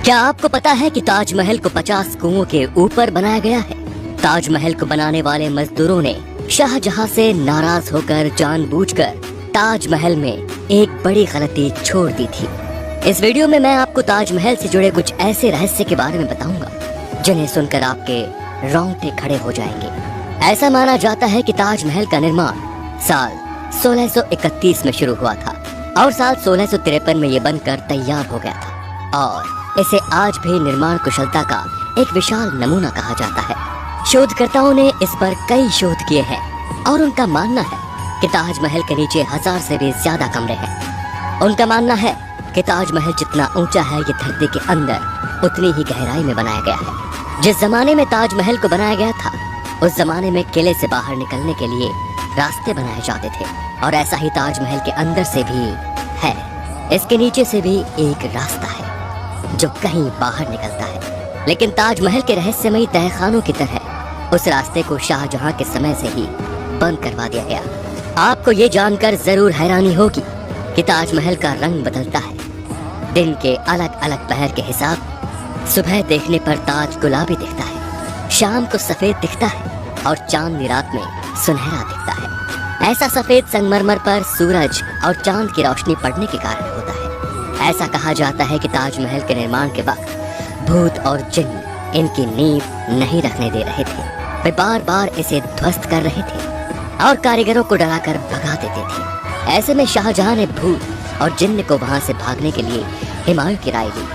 क्या आपको पता है कि ताजमहल को 50 कुओं के ऊपर बनाया गया है? ताजमहल को बनाने वाले मजदूरों ने शाहजहां से नाराज होकर जानबूझकर ताजमहल में एक बड़ी गलती छोड़ दी थी। इस वीडियो में मैं आपको ताजमहल से जुड़े कुछ ऐसे रहस्य के बारे में बताऊंगा जिन्हें सुनकर आपके रोंगटे खड़े हो जाएंगे। ऐसा माना जाता है कि ताजमहल का निर्माण साल 1631 में शुरू हुआ था और साल 1653 में ये बनकर तैयार हो गया था और इसे आज भी निर्माण कुशलता का एक विशाल नमूना कहा जाता है। शोधकर्ताओं ने इस पर कई शोध किए हैं और उनका मानना है कि ताजमहल के नीचे 1000 से भी ज्यादा कमरे हैं। उनका मानना है कि ताजमहल जितना ऊंचा है ये धरती के अंदर उतनी ही गहराई में बनाया गया है। जिस जमाने में ताजमहल को बनाया गया था उस जमाने में किले से बाहर निकलने के लिए रास्ते बनाए जाते थे और ऐसा ही ताजमहल के अंदर से भी है। इसके नीचे से भी एक रास्ता है जो कहीं बाहर निकलता है, लेकिन ताजमहल के रहस्यमयी तहखानों की तरह उस रास्ते को शाहजहां के समय से ही बंद करवा दिया गया। आपको ये जानकर जरूर हैरानी होगी कि ताजमहल का रंग बदलता है। दिन के अलग अलग पहर के हिसाब सुबह देखने पर ताज गुलाबी दिखता है, शाम को सफेद दिखता है और चांदनी रात में सुनहरा दिखता है। ऐसा सफेद संगमरमर पर सूरज और चांद की रोशनी पड़ने के कारण होता है। ऐसा कहा जाता है कि ताजमहल के निर्माण के वक्त भूत और जिन्न इनकी नींव नहीं रखने दे रहे थे। वे बार बार इसे ध्वस्त कर रहे थे और कारीगरों को डराकर भगा देते थे। ऐसे में शाहजहां ने भूत और जिन्न को वहां से भागने के लिए हुमायूं की राय ली।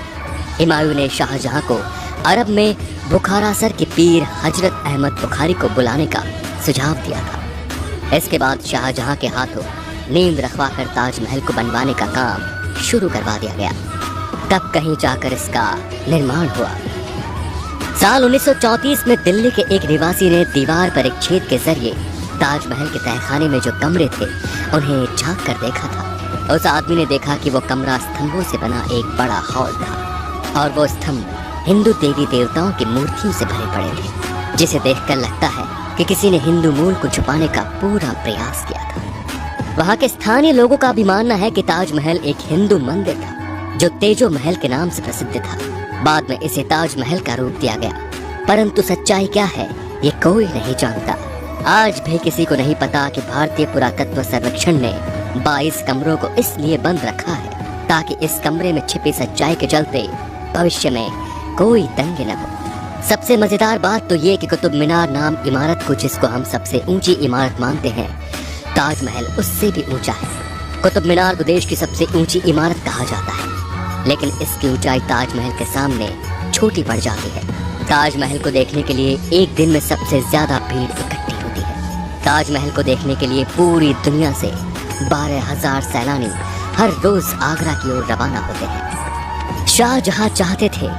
हुमायूं ने शाहजहां को अरब में बुखारासर के पीर हजरत अहमद बुखारी को बुलाने का सुझाव दिया था। इसके बाद शाहजहां के हाथों नींव रखवाकर ताजमहल को बनवाने का काम शुरू करवा दिया गया। तब कहीं जाकर इसका निर्माण हुआ। साल 1934 में दिल्ली के एक निवासी ने दीवार पर एक छेद के जरिए ताजमहल के तहखाने में जो कमरे थे उन्हें झांक कर देखा था। उस आदमी ने देखा कि वो कमरा स्तंभों से बना एक बड़ा हॉल था और वो स्तंभ हिंदू देवी देवताओं की मूर्तियों से भरे पड़े थे, जिसे देखकर लगता है कि किसी ने हिंदू मूल को छुपाने का पूरा प्रयास किया था। वहाँ के स्थानीय लोगों का भी मानना है कि ताजमहल एक हिंदू मंदिर था जो तेजो महल के नाम से प्रसिद्ध था। बाद में इसे ताजमहल का रूप दिया गया, परंतु सच्चाई क्या है ये कोई नहीं जानता। आज भी किसी को नहीं पता कि भारतीय पुरातत्व सर्वेक्षण ने 22 कमरों को इसलिए बंद रखा है ताकि इस कमरे में छिपी सच्चाई के चलते भविष्य में कोई दंगे न हो। सबसे मजेदार बात तो ये कि कुतुब मीनार नाम इमारत को, जिसको हम सबसे ऊंची इमारत मानते हैं, ताजमहल उससे भी ऊंचा है। कुतुब मीनार को देश की सबसे ऊंची इमारत कहा जाता है, लेकिन इसकी ऊंचाई ताजमहल के सामने छोटी पड़ जाती है। ताजमहल को देखने के लिए एक दिन में सबसे ज्यादा भीड़ इकट्ठी होती है। ताजमहल को देखने के लिए पूरी दुनिया से 12,000 सैलानी हर रोज आगरा की ओर रवाना होते हैं। शाहजहां चाहते थे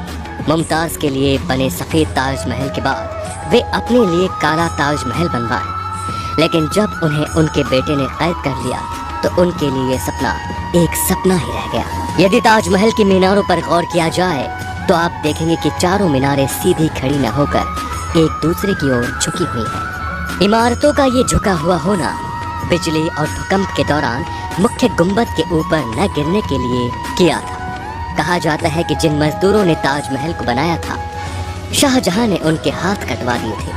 मुमताज के लिए बने सफेद ताजमहल के बाद वे अपने लिए काला ताजमहल बनवाएं, लेकिन जब उन्हें उनके बेटे ने कैद कर लिया तो उनके लिए सपना एक सपना ही रह गया। यदि ताजमहल की मीनारों पर गौर किया जाए तो आप देखेंगे कि चारों मीनारें सीधी खड़ी न होकर एक दूसरे की ओर झुकी हुई हैं। इमारतों का ये झुका हुआ होना बिजली और भूकंप के दौरान मुख्य गुंबद के ऊपर न गिरने के लिए किया था। कहा जाता है कि जिन मजदूरों ने ताजमहल को बनाया था शाहजहां ने उनके हाथ कटवा दिए थे,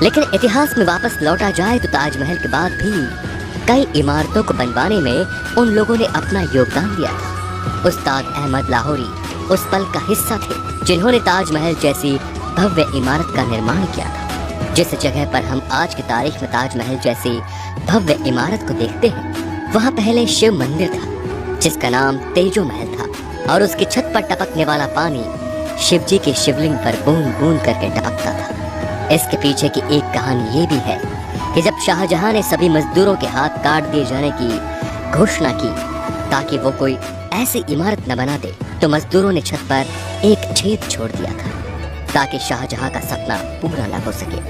लेकिन इतिहास में वापस लौटा जाए तो ताजमहल के बाद भी कई इमारतों को बनवाने में उन लोगों ने अपना योगदान दिया था। उस्ताद अहमद लाहौरी उस पल का हिस्सा थे जिन्होंने ताजमहल जैसी भव्य इमारत का निर्माण किया था। जिस जगह पर हम आज की तारीख में ताजमहल जैसी भव्य इमारत को देखते हैं वहाँ पहले शिव मंदिर था जिसका नाम तेजो महल था और उसकी छत पर टपकने वाला पानी शिव जी के शिवलिंग पर बूंद बूंद करके टपकता था। इसके पीछे की एक कहानी ये भी है कि जब शाहजहां ने सभी मजदूरों के हाथ काट दिए जाने की घोषणा की ताकि वो कोई ऐसी इमारत न बना दे, तो मजदूरों ने छत पर एक छेद छोड़ दिया था ताकि शाहजहां का सपना पूरा न हो सके।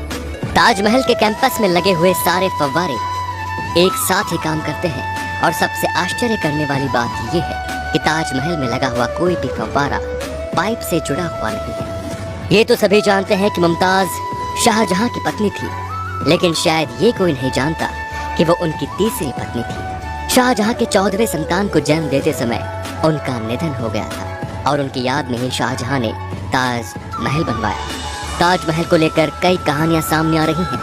ताजमहल के कैंपस में लगे हुए सारे फव्वारे एक साथ ही काम करते हैं और सबसे आश्चर्य करने वाली बात ये है कि ताजमहल में लगा हुआ कोई भी फव्वारा पाइप से जुड़ा हुआ नहीं है। ये तो सभी जानते हैं कि मुमताज शाहजहां की पत्नी थी, लेकिन शायद ये कोई नहीं जानता कि वो उनकी तीसरी पत्नी थी। शाहजहां के 14वें संतान को जन्म देते समय उनका निधन हो गया था। और उनकी याद में ही शाहजहां ने ताज महल बनवाया। ताजमहल को लेकर कई कहानियां सामने आ रही हैं,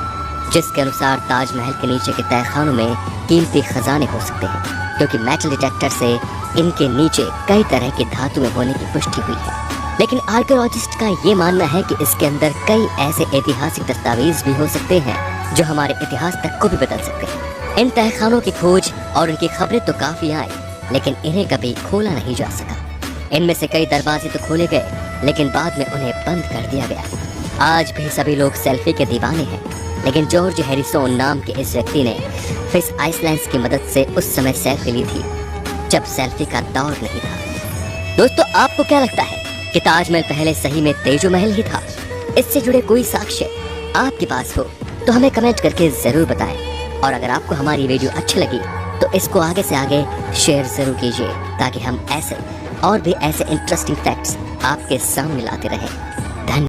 जिसके अनुसार ताजमहल के नीचे के तहखानों में कीमती खजाने हो सकते हैं, क्योंकि मेटल डिटेक्टर से इनके नीचे कई तरह की धातुएं होने की पुष्टि हुई है। लेकिन आर्कियोलॉजिस्ट का ये मानना है कि इसके अंदर कई ऐसे ऐतिहासिक दस्तावेज भी हो सकते हैं जो हमारे इतिहास तक को भी बदल सकते हैं। इन तहखानों की खोज और उनकी खबरें तो काफी आई, लेकिन इन्हें कभी खोला नहीं जा सका। इनमें से कई दरवाजे तो खोले गए, लेकिन बाद में उन्हें बंद कर दिया गया। आज भी सभी लोग सेल्फी के दीवाने हैं, लेकिन जॉर्ज हैरिसन नाम के इस व्यक्ति ने फिश आइसलैंड्स की मदद से उस समय सेल्फी ली थी, जब सेल्फी का दौर नहीं था। दोस्तों, आपको क्या लगता है कि ताजमहल पहले सही में तेजो महल ही था? इससे जुड़े कोई साक्ष्य आपके पास हो तो हमें कमेंट करके जरूर बताएं। और अगर आपको हमारी वीडियो अच्छी लगी तो इसको आगे से आगे शेयर जरूर कीजिए, ताकि हम ऐसे और भी ऐसे इंटरेस्टिंग फैक्ट्स आपके सामने लाते रहें।